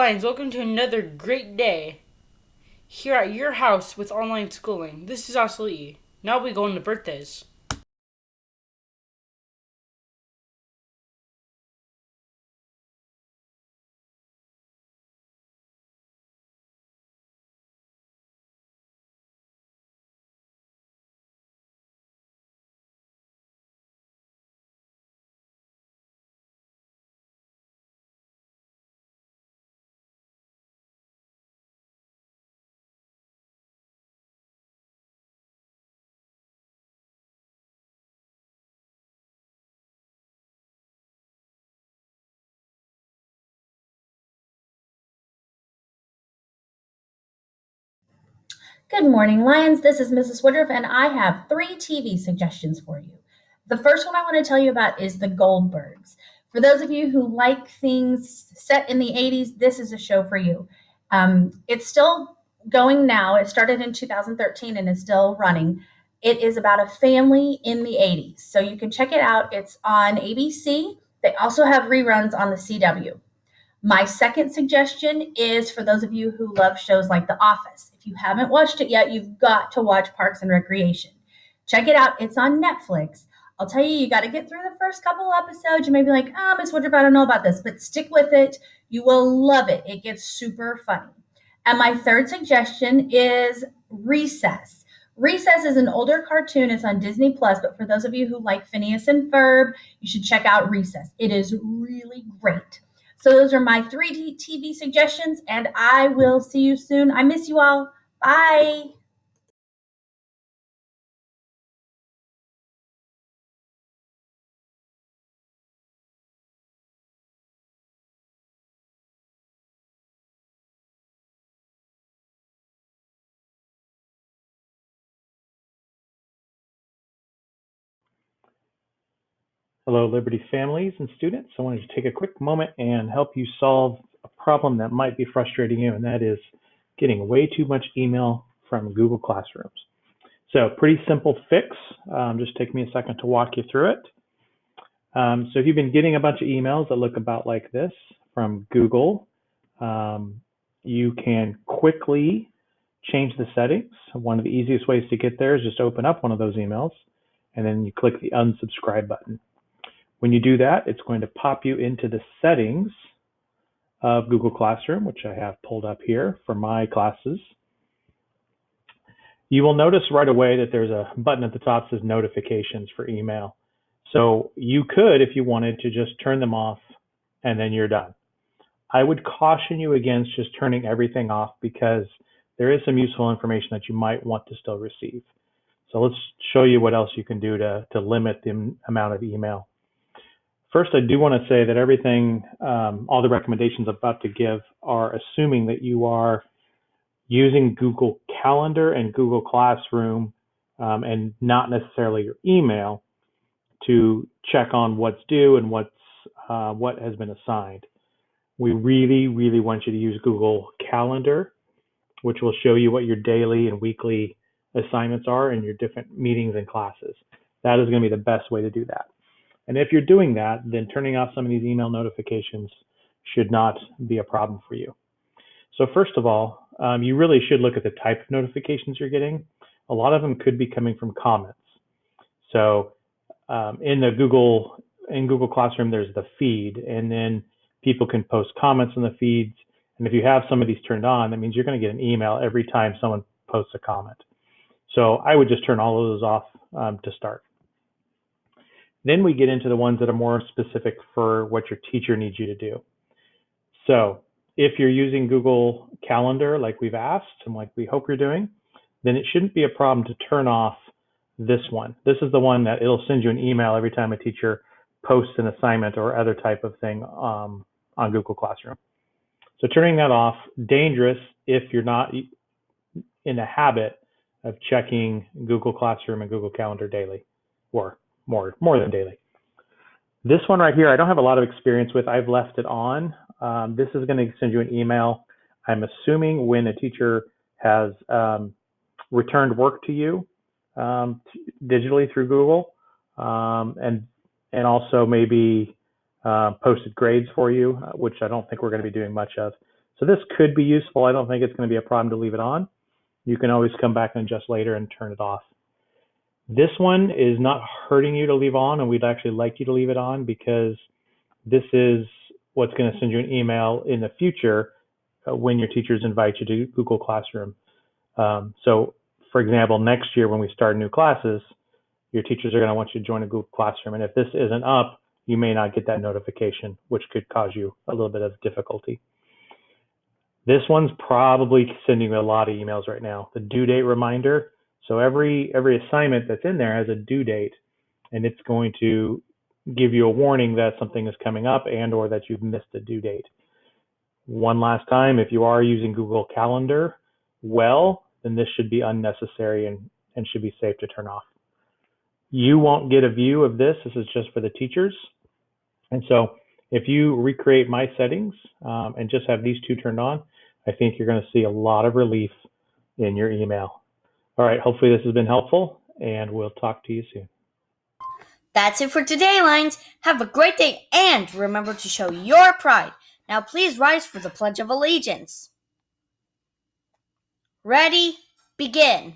Lions, welcome to another great day here at your house with online schooling. This is Asli. Now we go into birthdays. Good morning, Lions. This is Mrs. Woodruff, and I have three TV suggestions for you. The first one I want to tell you about is The Goldbergs. For those of you who like things set in the 80s, this is a show for you. It's still going now. It started in 2013 and is still running. It is about a family in the 80s, so you can check it out. It's on ABC. They also have reruns on the CW. My second suggestion is for those of you who love shows like The Office. If you haven't watched it yet, you've got to watch Parks and Recreation. Check it out. It's on Netflix. I'll tell you, you got to get through the first couple episodes. You may be like, oh, Miss Woodruff, I don't know about this, but stick with it. You will love it. It gets super funny. And my third suggestion is Recess. Recess is an older cartoon. It's on Disney Plus, but for those of you who like Phineas and Ferb, you should check out Recess. It is really great. So those are my three TV suggestions, and I will see you soon. I miss you all. Bye. Hello, Liberty families and students. I wanted to take a quick moment and help you solve a problem that might be frustrating you, and that is getting way too much email from Google Classrooms. So pretty simple fix. Just take me a second to walk you through it. So if you've been getting a bunch of emails that look about like this from Google, you can quickly change the settings. One of the easiest ways to get there is just open up one of those emails, and then you click the unsubscribe button. When you do that, it's going to pop you into the settings of Google Classroom, which I have pulled up here for my classes. You will notice right away that there's a button at the top that says notifications for email. So you could, if you wanted, to just turn them off and then you're done. I would caution you against just turning everything off because there is some useful information that you might want to still receive. So let's show you what else you can do to limit the amount of email. First, I do want to say that everything, all the recommendations I'm about to give are assuming that you are using Google Calendar and Google Classroom and not necessarily your email to check on what's due and what has been assigned. We really, really want you to use Google Calendar, which will show you what your daily and weekly assignments are in your different meetings and classes. That is going to be the best way to do that. And if you're doing that, then turning off some of these email notifications should not be a problem for you. So first of all, you really should look at the type of notifications you're getting. A lot of them could be coming from comments. So in Google Classroom, there's the feed, and then people can post comments in the feeds. And if you have some of these turned on, that means you're going to get an email every time someone posts a comment. So I would just turn all of those off to start. Then we get into the ones that are more specific for what your teacher needs you to do. So if you're using Google Calendar like we've asked and like we hope you're doing, then it shouldn't be a problem to turn off this one. This is the one that it'll send you an email every time a teacher posts an assignment or other type of thing on Google Classroom. So turning that off, dangerous if you're not in the habit of checking Google Classroom and Google Calendar daily, or more than daily. This one right here, I don't have a lot of experience with. I've left it on. This is going to send you an email. I'm assuming when a teacher has returned work to you digitally through Google, and also maybe posted grades for you, which I don't think we're going to be doing much of. So this could be useful. I don't think it's going to be a problem to leave it on. You can always come back and adjust later and turn it off. This one is not hurting you to leave on, and we'd actually like you to leave it on because this is what's going to send you an email in the future when your teachers invite you to Google Classroom. So, for example, next year when we start new classes, your teachers are going to want you to join a Google Classroom. And if this isn't up, you may not get that notification, which could cause you a little bit of difficulty. This one's probably sending you a lot of emails right now. The due date reminder. So every assignment that's in there has a due date, and it's going to give you a warning that something is coming up and or that you've missed a due date. One last time, if you are using Google Calendar well, then this should be unnecessary and should be safe to turn off. You won't get a view of this. This is just for the teachers. And so if you recreate my settings and just have these two turned on, I think you're going to see a lot of relief in your email. All right, hopefully this has been helpful, and we'll talk to you soon. That's it for today, Lions. Have a great day, and remember to show your pride. Now please rise for the Pledge of Allegiance. Ready? Begin.